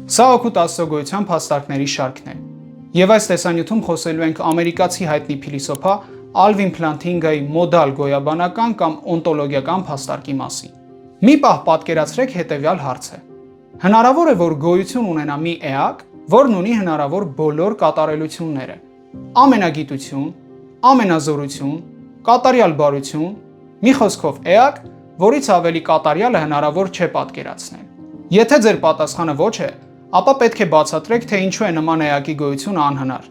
Սա օգուտ Աստծո գոյության փաստարկների շարքն է։ Եվ այս տեսանյութում խոսելու ենք ամերիկացի հայտնի փիլիսոփա Ալվին Փլանթինգայի մոդալ գոյաբանական կամ օնտոլոգիական փաստարկի մասին։ Մի պահ պատկերացրեք հետևյալ հարցը. հնարավոր է, որ գոյություն ունենա մի էակ, որն ունի հնարավոր բոլոր կատարելությունները՝ ամենագիտություն, ամենազորություն, կատարյալ բարություն, մի խոսքով էակ, որից ավելի կատարյալը հնարավոր չէ պատկերացնել։ Եթե ձեր պատասխանը ոչ է, ապա պետք է բացատրեք, թե ինչու է նման էակի գոյությունը անհնար։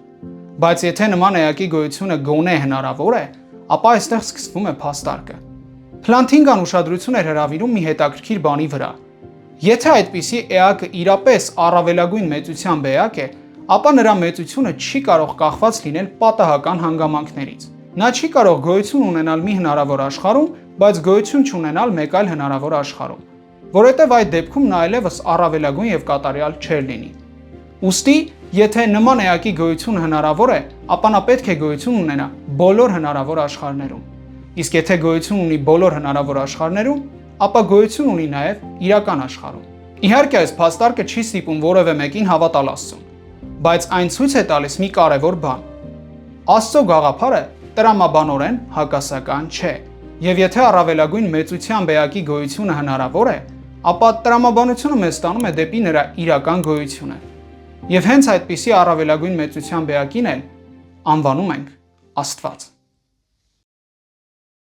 Բայց եթե նման էակի գոյությունը գոնե հնարավոր է, ապա այստեղ սկսվում է փաստարկը։ Փլանթինգան ուշադրություն էր հրավիրում մի հետաքրքիր բանի վրա։ Եթե այդպիսի էակը իրապես առավելագույն մեծությամբ էակ է, ապա նրա մեծությունը չի կարող կախված լինել պատահական հանգամանքներից։ Նա չի կարող գոյություն ունենալ մի հնարավոր աշխարհում, բայց գոյություն չունենալ մեկ այլ հնարավոր աշխարհում, որովհետև այդ դեպքում նա այլևս առավելագույն եւ կատարյալ չէր լինի։ Ուստի, եթե նման էակի գոյություն հնարավոր է, ապա նա պետք է գոյություն ունենա բոլոր հնարավոր աշխարհներում։ Իսկ եթե գոյություն ունի բոլոր հնարավոր աշխարհներում, ապա գոյություն ունի նաև իրական աշխարհում։ Իհարկե, այս փաստարկը չի ստիպում որևէ մեկին հավատալ Աստծուն, բայց այն ցույց է տալիս մի կարևոր բան. Աստծո գաղափարը տրամաբանորեն հակասական չէ, եւ եթե առավելագույն մեծությամբ էակի գոյությունը հնարավոր է, ապա տրամաբանությունը մեզ տանում է դեպի նրա իրական գոյությունը։ Եվ հենց այդպիսի առավելագույն մեծությամբ էակին էլ անվանում ենք Աստված։